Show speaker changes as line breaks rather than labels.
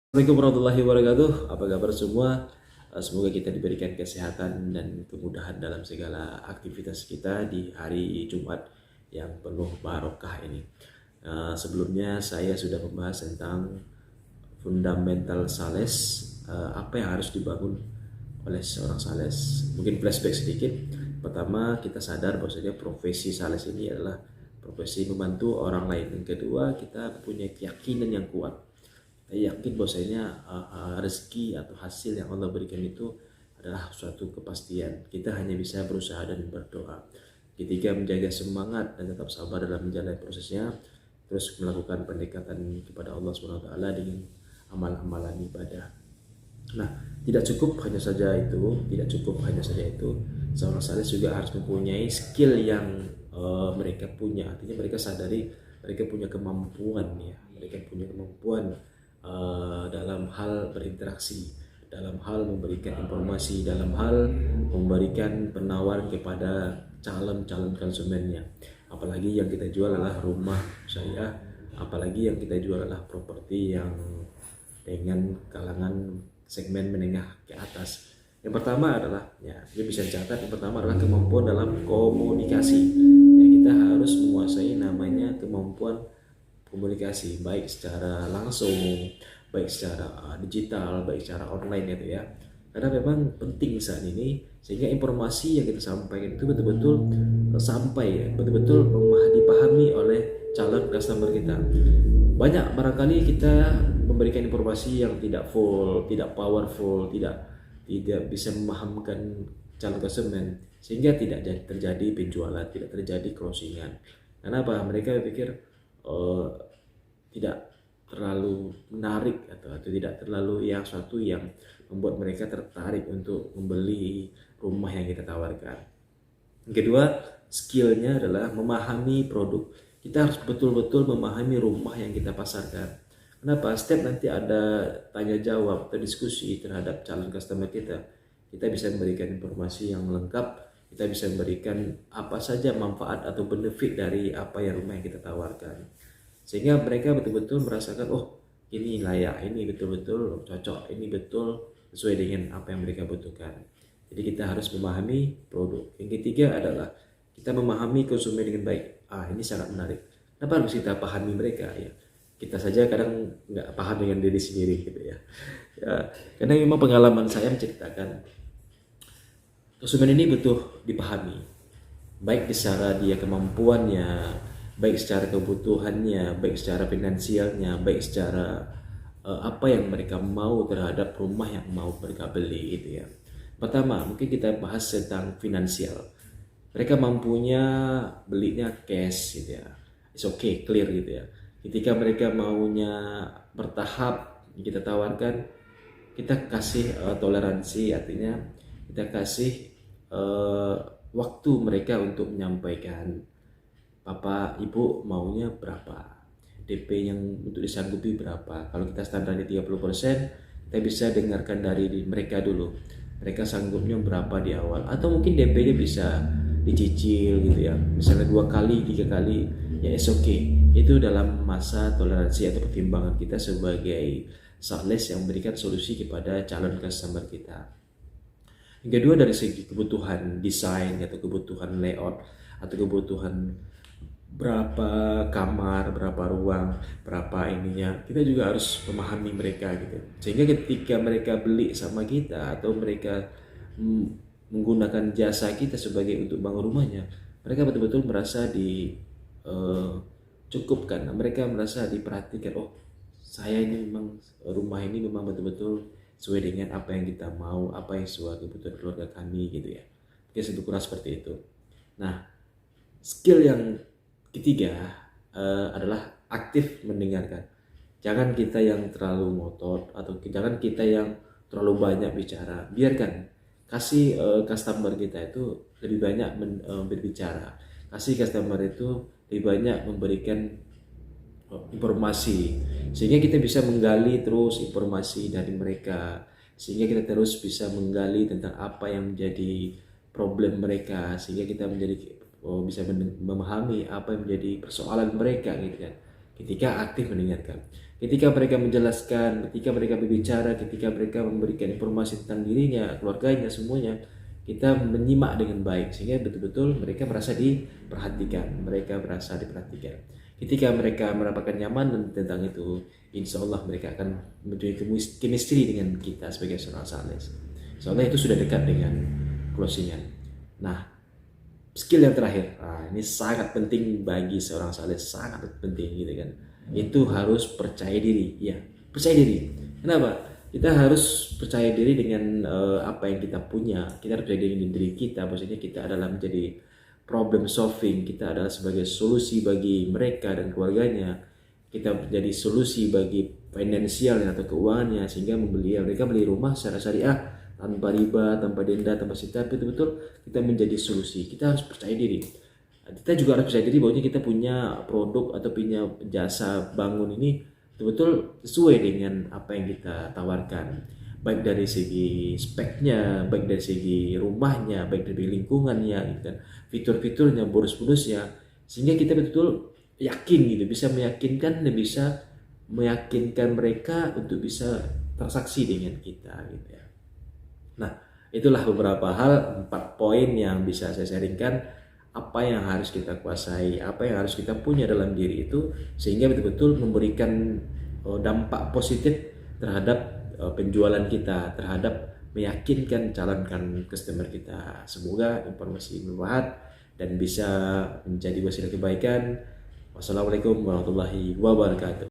Assalamualaikum warahmatullahi wabarakatuh. Apa kabar semua? Semoga kita diberikan kesehatan dan kemudahan dalam segala aktivitas kita di hari Jumat yang penuh barokah ini. Sebelumnya saya sudah membahas tentang fundamental sales, apa yang harus dibangun oleh seorang sales. Mungkin flashback sedikit. Pertama, kita sadar bahwasanya profesi sales ini adalah profesi membantu orang lain. Yang kedua, kita punya keyakinan yang kuat. Saya yakin bahwasanya rezeki atau hasil yang Allah berikan itu adalah suatu kepastian. Kita hanya bisa berusaha dan berdoa. Ketika menjaga semangat dan tetap sabar dalam menjalani prosesnya, terus melakukan pendekatan kepada Allah SWT dengan amal-amalan ibadah. Nah, tidak cukup hanya saja itu. Seorang sales juga harus mempunyai skill yang mereka punya. Artinya mereka sadari mereka punya kemampuan ya. Mereka punya kemampuan dalam hal berinteraksi, dalam hal memberikan informasi, dalam hal memberikan penawaran kepada calon-calon konsumennya. Apalagi yang kita jual adalah rumah saya, apalagi yang kita jual adalah properti yang dengan kalangan segmen menengah ke atas. Yang pertama adalah, ya, ini bisa dicatat, yang pertama adalah kemampuan dalam komunikasi. Ya, kita harus menguasai namanya kemampuan komunikasi, baik secara langsung, baik secara digital, baik secara online gitu ya. Karena memang penting saat ini sehingga informasi yang kita sampaikan itu betul-betul sampai, betul-betul dipahami oleh calon customer kita. Banyak barangkali kita memberikan informasi yang tidak full, tidak powerful, tidak bisa memahamkan calon konsumen sehingga tidak terjadi penjualan, tidak terjadi closingan. Kenapa? Mereka pikir tidak terlalu menarik atau tidak terlalu yang suatu yang membuat mereka tertarik untuk membeli rumah yang kita tawarkan. Yang kedua, skillnya adalah memahami produk. Kita harus betul-betul memahami rumah yang kita pasarkan. Kenapa? Setiap nanti ada tanya jawab atau diskusi terhadap calon customer kita bisa memberikan informasi yang lengkap, kita bisa memberikan apa saja manfaat atau benefit dari apa yang rumah yang kita tawarkan. Sehingga mereka betul-betul merasakan, oh ini layak, ini betul-betul cocok, ini betul sesuai dengan apa yang mereka butuhkan. Jadi kita harus memahami produk. Yang ketiga adalah kita memahami konsumen dengan baik. Ini sangat menarik. Kenapa harus kita pahami mereka ya? Kita saja kadang nggak paham dengan diri sendiri gitu ya. Karena memang pengalaman saya menceritakan konsumen ini butuh dipahami, baik secara dia kemampuannya, baik secara kebutuhannya, baik secara finansialnya, baik secara apa yang mereka mau terhadap rumah yang mau mereka beli gitu ya. Pertama, mungkin kita bahas tentang finansial. Mereka mampunya belinya cash gitu ya. It's okay, clear gitu ya. Ketika mereka maunya bertahap, kita tawarkan, kita kasih toleransi, artinya kita kasih waktu mereka untuk menyampaikan, Bapak Ibu maunya berapa, DP yang untuk disanggupi berapa. Kalau kita standarnya 30%, kita bisa dengarkan dari mereka dulu, mereka sanggupnya berapa di awal, atau mungkin DP-nya bisa dicicil gitu ya, misalnya 2 kali 3 kali ya, it's okay. Itu dalam masa toleransi atau pertimbangan kita sebagai sales yang memberikan solusi kepada calon customer kita. Yang kedua, dari segi kebutuhan desain atau kebutuhan layout atau kebutuhan berapa kamar, berapa ruang, berapa ininya, kita juga harus memahami mereka gitu. Sehingga ketika mereka beli sama kita atau mereka menggunakan jasa kita sebagai untuk bangun rumahnya, mereka betul-betul merasa dicukupkan. Mereka merasa diperhatikan. Oh, saya ini memang rumah ini memang betul-betul sesuai dengan apa yang kita mau, apa yang sesuai kebutuhan keluarga kami gitu ya. Mungkin lebih kurang seperti itu. Nah, skill yang ketiga adalah aktif mendengarkan. Jangan kita yang terlalu ngotot atau jangan kita yang terlalu banyak bicara. Biarkan, kasih customer kita itu lebih banyak berbicara. Kasih customer itu lebih banyak memberikan informasi, sehingga kita bisa menggali terus informasi dari mereka, sehingga kita terus bisa menggali tentang apa yang menjadi problem mereka, sehingga kita bisa memahami apa yang menjadi persoalan mereka gitu kan, ketika aktif mendengarkan. Ketika mereka menjelaskan, ketika mereka berbicara, ketika mereka memberikan informasi tentang dirinya, keluarganya, semuanya, kita menyimak dengan baik sehingga betul-betul mereka merasa diperhatikan, mereka merasa diperhatikan. Ketika mereka mendapatkan nyaman tentang itu, insya Allah mereka akan mempunyai chemistry dengan kita sebagai seorang sales. Insya Allah itu sudah dekat dengan closingan. Nah, skill yang terakhir, ini sangat penting bagi seorang sales, sangat penting gitu kan. Itu harus percaya diri, ya, percaya diri. Kenapa? Kita harus percaya diri dengan apa yang kita punya. Kita harus percaya diri dengan diri kita. Maksudnya kita adalah menjadi problem solving. Kita adalah sebagai solusi bagi mereka dan keluarganya. Kita menjadi solusi bagi finansial atau keuangannya, sehingga mereka beli rumah secara syariah tanpa riba, tanpa denda, tanpa sita. Betul-betul kita menjadi solusi. Kita harus percaya diri. Kita juga harus percaya diri bahwa kita punya produk atau punya jasa bangun ini betul-betul sesuai dengan apa yang kita tawarkan, baik dari segi speknya, baik dari segi rumahnya, baik dari lingkungannya, gitu kan, fitur-fiturnya, bonus-bonusnya, sehingga kita betul-betul yakin gitu, bisa meyakinkan dan bisa meyakinkan mereka untuk bisa transaksi dengan kita gitu ya. Nah, itulah beberapa hal, 4 poin yang bisa saya sharingkan, apa yang harus kita kuasai, apa yang harus kita punya dalam diri itu, sehingga betul-betul memberikan dampak positif terhadap penjualan kita, terhadap meyakinkan calon customer kita. Semoga informasi bermanfaat dan bisa menjadi wasilah kebaikan. Wassalamualaikum warahmatullahi wabarakatuh.